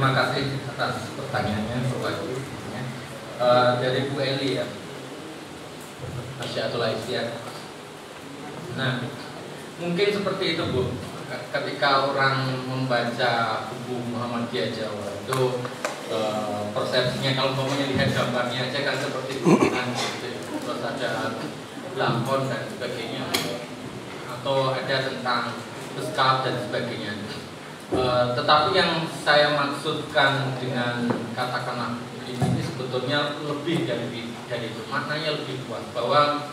terima kasih atas pertanyaannya, Bapak Ibu. Dari Bu Eli ya, Masyiatul Aisyah. Nah, mungkin seperti itu Bu. Ketika orang membaca buku Muhammadiyah Jawa itu persepsinya kalau umpamanya lihat gambarnya aja kan seperti gunungan gitu, terus ada lakon dan sebagainya, atau ada tentang beskap dan sebagainya. Tetapi yang saya maksudkan dengan katakanlah ini sebetulnya lebih dari itu, maknanya lebih luas, bahwa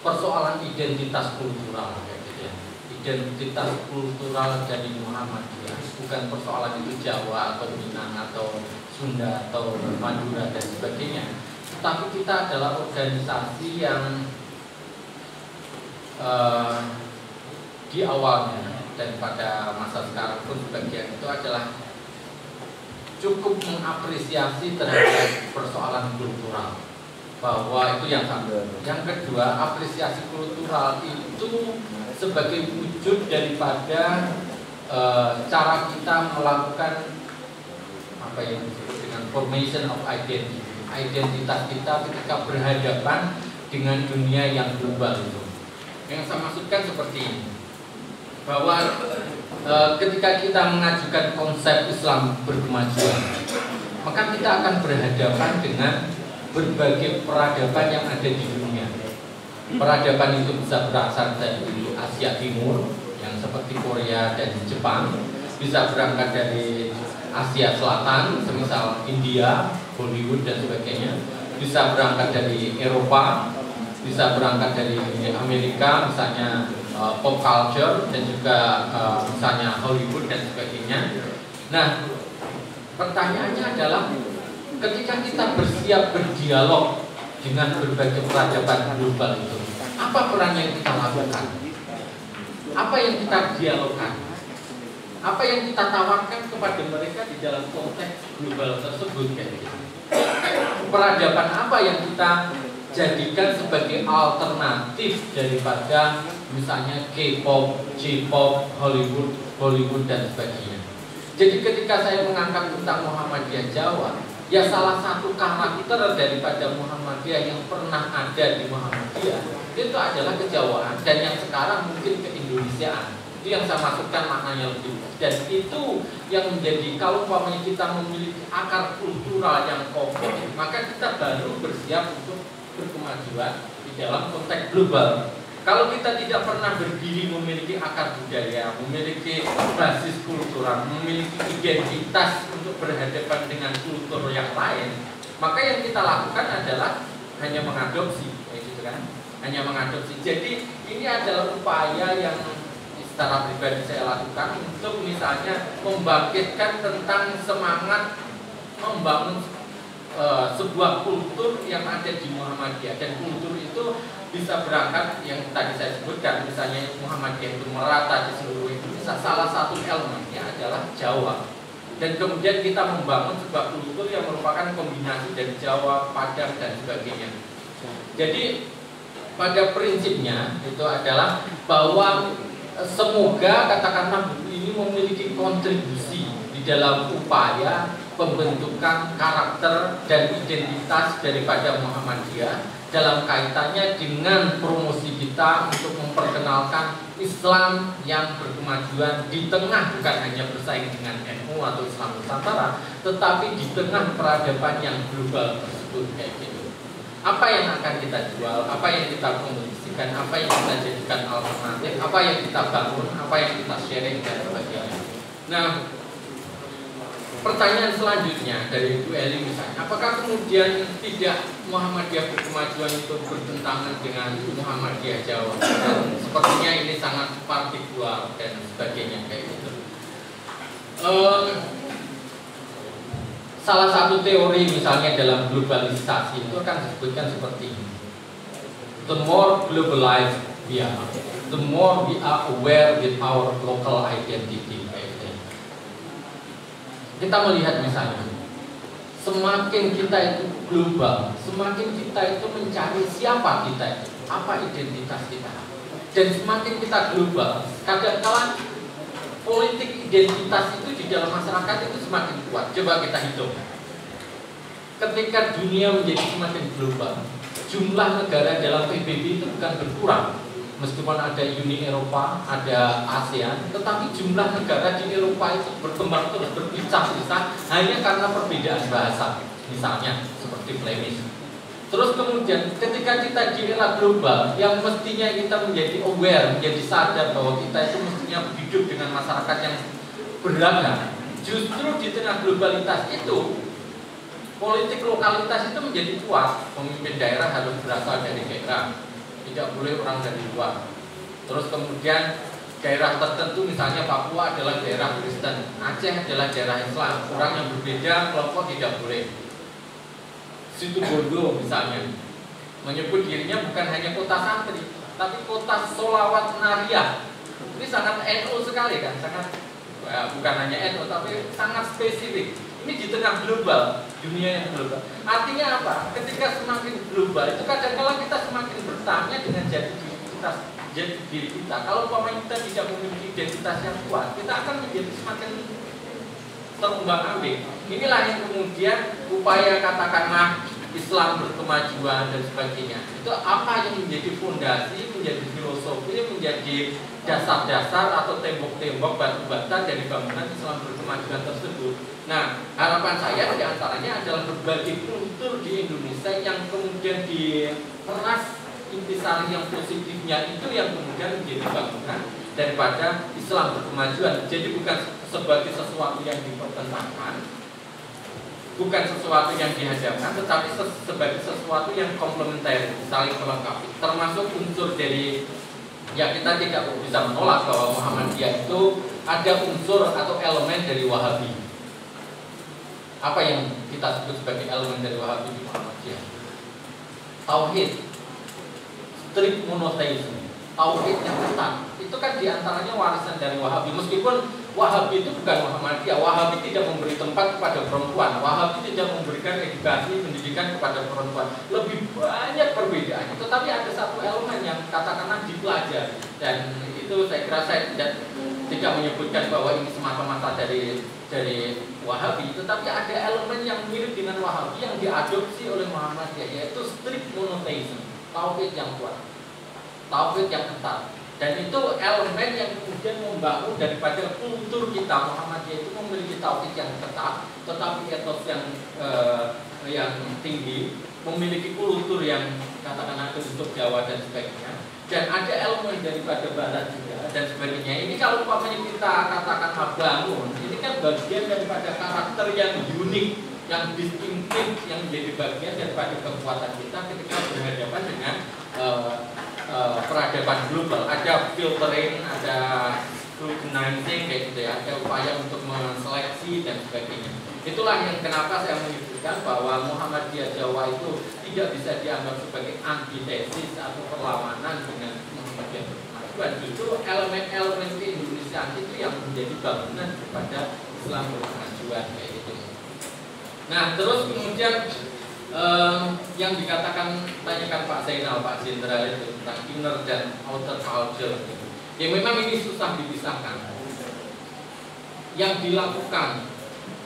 persoalan identitas kultural kayak gitu ya. Identitas kultural dari Muhammadiyah bukan persoalan itu Jawa atau Minang atau Sunda atau Madura dan sebagainya, tetapi kita adalah organisasi yang di awalnya dan pada masa sekarang pun sebagian itu adalah cukup mengapresiasi terhadap persoalan kultural, bahwa itu yang satu. Yang kedua, apresiasi kultural itu sebagai wujud daripada cara kita melakukan apa yang disebut dengan formation of identity, identitas kita ketika berhadapan dengan dunia yang global itu. Yang saya maksudkan seperti ini, bahwa ketika kita mengajukan konsep Islam berkemajuan, maka kita akan berhadapan dengan berbagai peradaban yang ada di dunia. Peradaban itu bisa berasal dari Asia Timur yang seperti Korea dan Jepang, bisa berangkat dari Asia Selatan semisal India, Hollywood dan sebagainya, bisa berangkat dari Eropa, bisa berangkat dari Amerika misalnya pop culture, dan juga misalnya Hollywood dan sebagainya. Nah, pertanyaannya adalah ketika kita bersiap berdialog dengan berbagai peradaban global itu, apa peran yang kita lakukan? Apa yang kita dialogkan? Apa yang kita tawarkan kepada mereka di dalam konteks global tersebut kayak gitu? Peradaban apa yang kita jadikan sebagai alternatif daripada misalnya K-pop, J-pop, Hollywood dan sebagainya. Jadi ketika saya mengangkat tentang Muhammadiyah Jawa, ya salah satu karakter daripada Muhammadiyah yang pernah ada di Muhammadiyah itu adalah kejawaan, dan yang sekarang mungkin keindonesiaan. Itu yang saya maksudkan maknanya lebih luas. Dan itu yang menjadi, kalau umpamanya kita memiliki akar kultural yang kokoh, maka kita baru bersiap untuk berkemajuan di dalam konteks global. Kalau kita tidak pernah berdiri memiliki akar budaya, memiliki basis kultural, memiliki identitas untuk berhadapan dengan kultur yang lain, maka yang kita lakukan adalah hanya mengadopsi, gitu kan? Hanya mengadopsi. Jadi ini adalah upaya yang secara pribadi saya lakukan untuk misalnya membangkitkan tentang semangat membangun sebuah kultur yang ada di Muhammadiyah, dan kultur itu bisa berangkat yang tadi saya sebutkan, misalnya Muhammadiyah itu merata di seluruh Indonesia, salah satu elemennya adalah Jawa, dan kemudian kita membangun sebuah kultur yang merupakan kombinasi dari Jawa, Padang dan sebagainya. Jadi pada prinsipnya itu adalah bahwa semoga katakanlah buku ini memiliki kontribusi di dalam upaya pembentukan karakter dan identitas daripada Muhammadiyah dalam kaitannya dengan promosi kita untuk memperkenalkan Islam yang berkemajuan di tengah, bukan hanya bersaing dengan NU atau Islam Nusantara, tetapi di tengah peradaban yang global tersebut kayak gitu. Apa yang akan kita jual, apa yang kita promosikan, apa yang kita jadikan alternatif, apa yang kita bangun, apa yang kita sharing dan sebagainya. Nah, pertanyaan selanjutnya dari Bu Eli misalnya, apakah kemudian tidak Muhammadiyah berkemajuan itu bertentangan dengan Muhammadiyah Jawa? Dan sepertinya ini sangat partikular dan sebagainya kayak gitu. Salah satu teori misalnya dalam globalisasi itu akan disebutkan seperti ini. The more globalized we are, the more we are aware with our local identity. Kita melihat misalnya, semakin kita itu global, semakin kita itu mencari siapa kita itu, apa identitas kita. Dan semakin kita global, kadang-kadang politik identitas itu di di dalam masyarakat itu semakin kuat. Coba kita hitung. Ketika dunia menjadi semakin global, jumlah negara dalam PBB itu bukan berkurang. Meskipun ada Uni Eropa, ada ASEAN, tetapi jumlah negara di Eropa itu berkembang terus berpisah-pisah hanya karena perbedaan bahasa. Misalnya seperti Flemish. Terus kemudian ketika kita di era global yang mestinya kita menjadi aware, menjadi sadar bahwa kita itu mestinya hidup dengan masyarakat yang beragam, justru di tengah globalitas itu politik lokalitas itu menjadi kuat. Pemimpin daerah harus berasal dari daerah, tidak boleh orang dari luar. Terus kemudian daerah tertentu, misalnya Papua adalah daerah Kristen, Aceh adalah daerah Islam, orang yang berbeda kelompok tidak boleh. Situbondo misalnya menyebut dirinya bukan hanya kota santri, tapi kota solawat nariyah. Ini sangat NU sekali kan, sangat bukan hanya NU tapi sangat spesifik. Ini di tengah global, dunia yang global. Artinya apa? Ketika semakin global itu kadang-kala kita semakin bertanya dengan jati diri kita. Kalau umpamanya kita tidak memiliki identitas yang kuat, kita akan menjadi semakin terumbang-ambing. Inilah yang kemudian upaya katakanlah Islam berkemajuan dan sebagainya. Itu apa yang menjadi fondasi, menjadi filosofi, menjadi dasar-dasar atau tembok-tembok batu-bata dari bangunan Islam berkemajuan tersebut. Nah, harapan saya diantaranya adalah berbagai kultur di Indonesia yang kemudian diperas intisari yang positifnya itu yang kemudian menjadi bangunan daripada Islam berkemajuan. Jadi bukan sebagai sesuatu yang dipertentangkan, bukan sesuatu yang dihadapkan, tetapi sebagai sesuatu yang komplementer, saling melengkapi. Termasuk unsur dari, ya kita tidak bisa menolak bahwa Muhammadiyah itu ada unsur atau elemen dari Wahabi. Apa yang kita sebut sebagai elemen dari Wahabi di Muhammadiyah? Tauhid, strict monotheism, tauhid yang ketat. Itu kan diantaranya warisan dari Wahabi. Meskipun Wahabi itu bukan Muhammadiyah, Wahabi tidak memberi tempat kepada perempuan, Wahabi tidak memberikan edukasi pendidikan kepada perempuan. Lebih banyak perbedaannya, tetapi ada satu elemen yang katakanlah dipelajari. Dan itu saya kira saya tidak menyebutkan bahwa ini semata-mata dari Wahabi, tetapi ada elemen yang mirip dengan Wahabi yang diadopsi oleh Muhammadiyah, yaitu strict monotheism, tauhid yang kuat, tauhid yang ketat. Dan itu elemen yang kemudian membangun daripada kultur kita. Muhammadiyah itu memiliki tauhid yang ketat, tetapi etos yang tinggi, memiliki kultur yang katakanlah untuk Jawa dan sebagainya. Dan ada elemen daripada Barat juga dan sebagainya. Ini kalau umpamanya kita katakan bangun, ini kan bagian daripada karakter yang unik, yang distinktif, yang menjadi bagian daripada kekuatan kita ketika berhadapan dengan peradaban global. Ada filtering, ada scrutinizing kayak gitu ya, ada upaya untuk menseleksi dan sebagainya. Itulah yang kenapa saya menyebutkan bahwa Muhammadiyah Jawa itu tidak bisa dianggap sebagai antitesis atau perlawanan dengan Muhammadiyah berkemajuan. Justru elemen-elemen keindonesiaan itu yang menjadi bangunan kepada Islam berkemajuan kayak gitu. Nah, terus kemudian yang dikatakan, tanyakan Pak Zainal, Pak Jenderal itu tentang inner dan outer culture. Ya memang ini susah dipisahkan. Yang dilakukan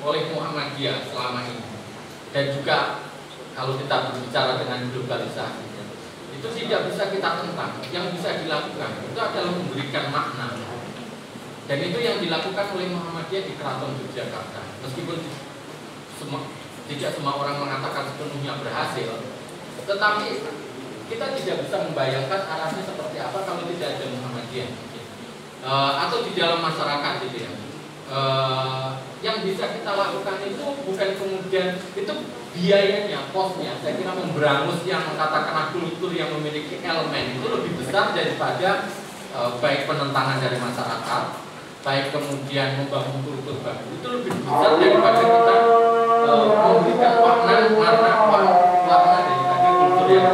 oleh Muhammadiyah selama ini, dan juga kalau kita berbicara dengan globalisasi, itu tidak bisa kita tentang. Yang bisa dilakukan itu adalah memberikan makna. Dan itu yang dilakukan oleh Muhammadiyah di Keraton Yogyakarta. Meskipun tidak semua orang mengatakan sepenuhnya berhasil, tetapi kita tidak bisa membayangkan arahnya seperti apa kalau tidak ada Muhammadiyah, atau di dalam masyarakat gitu ya. Yang bisa kita lakukan itu bukan kemudian itu biayanya, kosnya. Saya kira memberangus yang katakanlah kultur yang memiliki elemen itu lebih besar daripada baik penentangan dari masyarakat, baik kemudian membangun kultur baru, itu lebih besar daripada kita memberikan makna daripada kultur yang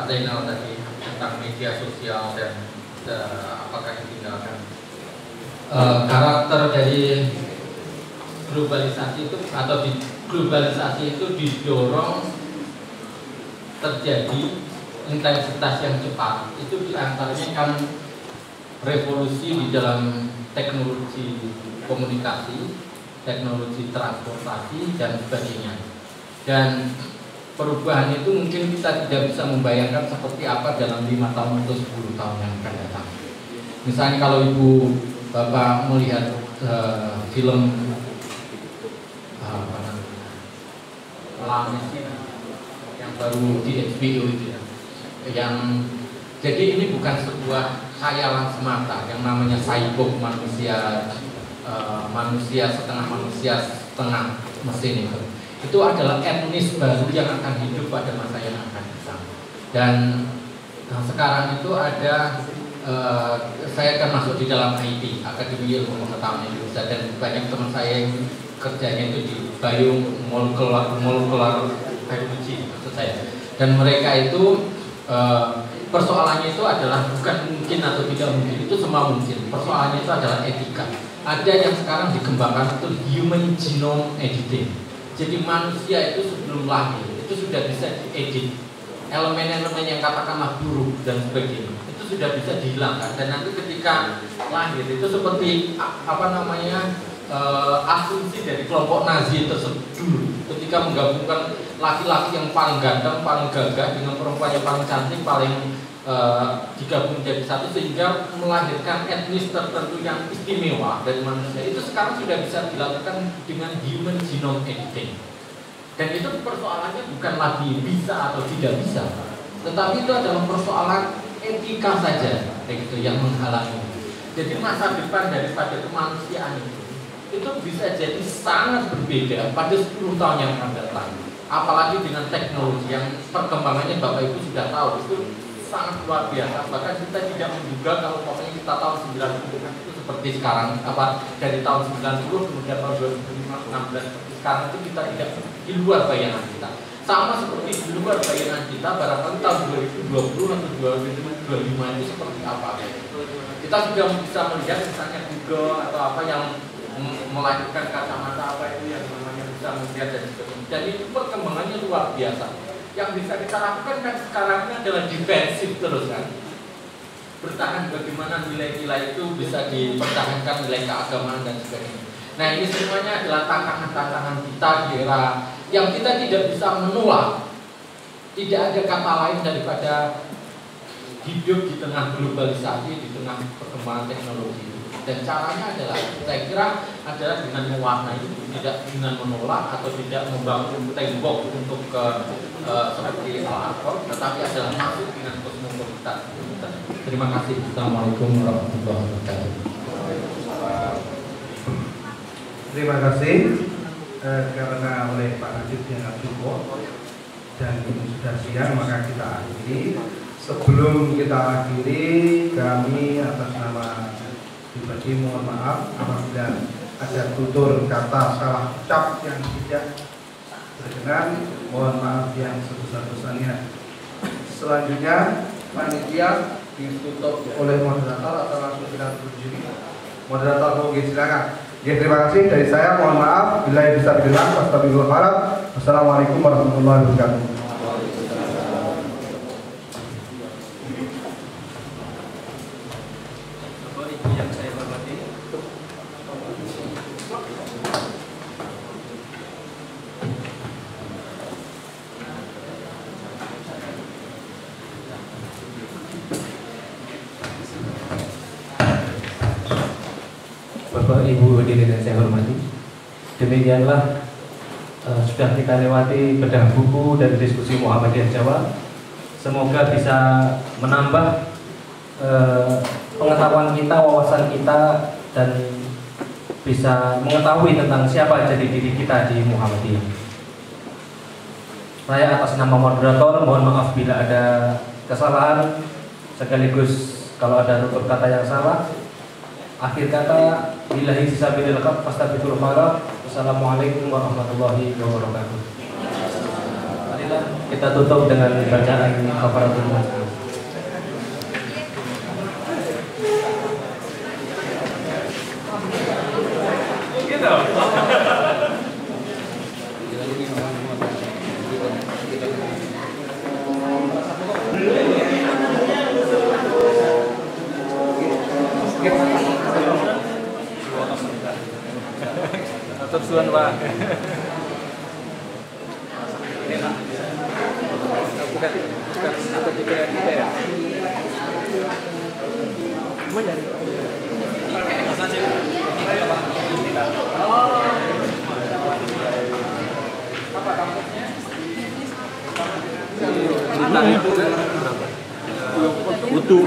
Pak Zainal tadi tentang media sosial dan apakah ditinggalkan. Karakter dari globalisasi itu atau di globalisasi itu didorong terjadi intensitas yang cepat. Itu diantaranya kan revolusi di dalam teknologi komunikasi, teknologi transportasi dan sebagainya. Dan perubahan itu mungkin kita tidak bisa membayangkan seperti apa dalam 5 tahun atau 10 tahun yang akan datang. Misalnya kalau Ibu Bapak melihat film Lamis yang baru di HBO itu ya, yang jadi ini bukan sebuah khayalan semata yang namanya cyborg, manusia setengah mesin itu adalah etnis baru yang akan hidup pada masa yang akan datang. Dan sekarang itu ada saya akan masuk di dalam IT, Akademi Ilmu Pengetahuan Indonesia, dan banyak teman saya yang kerjanya itu di molecular biology maksud saya. Dan mereka itu persoalannya itu adalah bukan mungkin atau tidak mungkin, itu semua mungkin. Persoalannya itu adalah etika. Ada yang sekarang dikembangkan itu human genome editing. Jadi manusia itu sebelum lahir itu sudah bisa diedit, elemen-elemen yang katakanlah buruk dan sebagainya itu sudah bisa dihilangkan, dan nanti ketika lahir itu seperti asumsi dari kelompok Nazi tersebut dulu ketika menggabungkan laki-laki yang paling ganteng, paling gagah dengan perempuan yang paling cantik, paling digabung menjadi satu sehingga melahirkan etnis tertentu yang istimewa dari manusia. Itu sekarang sudah bisa dilakukan dengan human genome editing. Dan itu persoalannya bukan lagi bisa atau tidak bisa, tetapi itu adalah persoalan etika saja, begitu yang menghalangi. Jadi masa depan daripada kemanusiaan itu bisa jadi sangat berbeda pada 10 tahun yang akan datang. Apalagi dengan teknologi yang perkembangannya Bapak Ibu sudah tahu itu sangat luar biasa. Bahkan kita tidak menduga kalau pokoknya kita tahun 90 itu seperti sekarang, dari tahun 90 kemudian tahun 2015 seperti sekarang itu kita tidak di luar bayangan kita. Sama seperti di luar bayangan kita barangkali tahun 2020 atau 2025 itu seperti apa. Kita sudah bisa melihat misalnya Google atau apa yang melahirkan kacamata apa itu yang namanya bisa melihat dan sebagainya. Jadi perkembangannya luar biasa. Yang bisa kita lakukan kan sekarang ini adalah defensif terus kan, bertahan bagaimana nilai-nilai itu bisa dipertahankan, nilai keagamaan dan sebagainya. Nah ini semuanya adalah tantangan-tantangan kita di era yang kita tidak bisa menolak. Tidak ada kata lain daripada hidup di tengah globalisasi, di tengah perkembangan teknologi. Dan caranya adalah, saya kira adalah dengan mewarnai itu, tidak dengan menolak atau tidak membangun tembok untuk seperti Al-Aqsa, tetapi adalah masuk dengan kosmopolitan. Terima kasih. Assalamualaikum warahmatullahi wabarakatuh. Terima kasih karena oleh Pak Najib yang cukup dan sudah siang, maka kita akhiri. Sebelum kita akhiri, kami atas nama pribadi mohon maaf apabila ada tutur kata salah ucap yang tidak berkenan, mohon maaf yang sebesar-besarnya. Selanjutnya panitia ditutup oleh moderator atau langsung kita berdiri. Moderator mungkin silakan. Ya, terima kasih dari saya, mohon maaf bila bisa dibilang. Wassalamualaikum warahmatullahi wabarakatuh. Bapak Ibu hadirin yang saya hormati, demikianlah sudah kita lewati bedah buku dari diskusi Muhammadiyah Jawa. Semoga bisa menambah pengetahuan kita, wawasan kita, dan bisa mengetahui tentang siapa jadi diri kita di Muhammadiyah. Saya atas nama moderator mohon maaf bila ada kesalahan, sekaligus kalau ada tutur kata yang salah. Akhir kata, billahi fisabilil haq fastabiqul khairah. Wassalamualaikum warahmatullahi wabarakatuh. kita tutup dengan bacaan kafaratul majlis. Atur suwun, Pak. Butuh.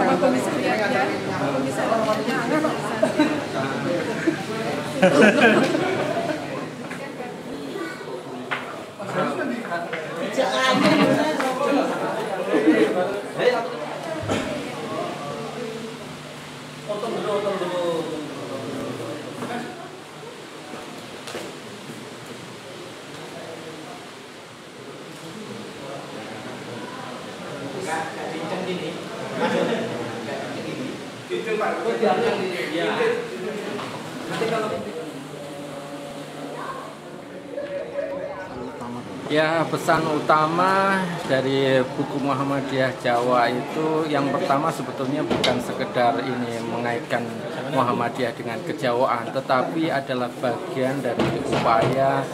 Ya, pesan utama dari buku Muhammadiyah Jawa itu yang pertama sebetulnya bukan sekedar ini mengaitkan Muhammadiyah dengan kejawaan, tetapi adalah bagian dari upaya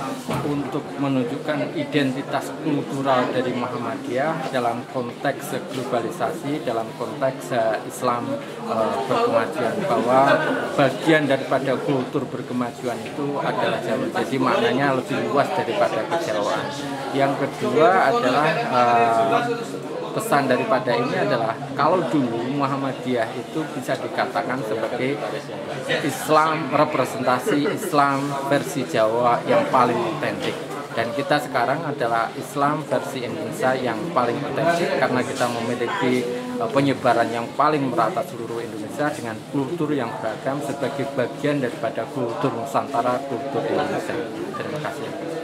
untuk menunjukkan identitas kultural dari Muhammadiyah dalam konteks globalisasi, dalam konteks Islam berkemajuan, bahwa bagian daripada kultur berkemajuan itu adalah Jawa. Jadi maknanya lebih luas daripada kejawaan. Yang kedua adalah pesan daripada ini adalah kalau dulu Muhammadiyah itu bisa dikatakan sebagai Islam, representasi Islam versi Jawa yang paling otentik, dan kita sekarang adalah Islam versi Indonesia yang paling otentik karena kita memiliki penyebaran yang paling merata seluruh Indonesia dengan kultur yang beragam sebagai bagian daripada kultur Nusantara, kultur Indonesia. Terima kasih.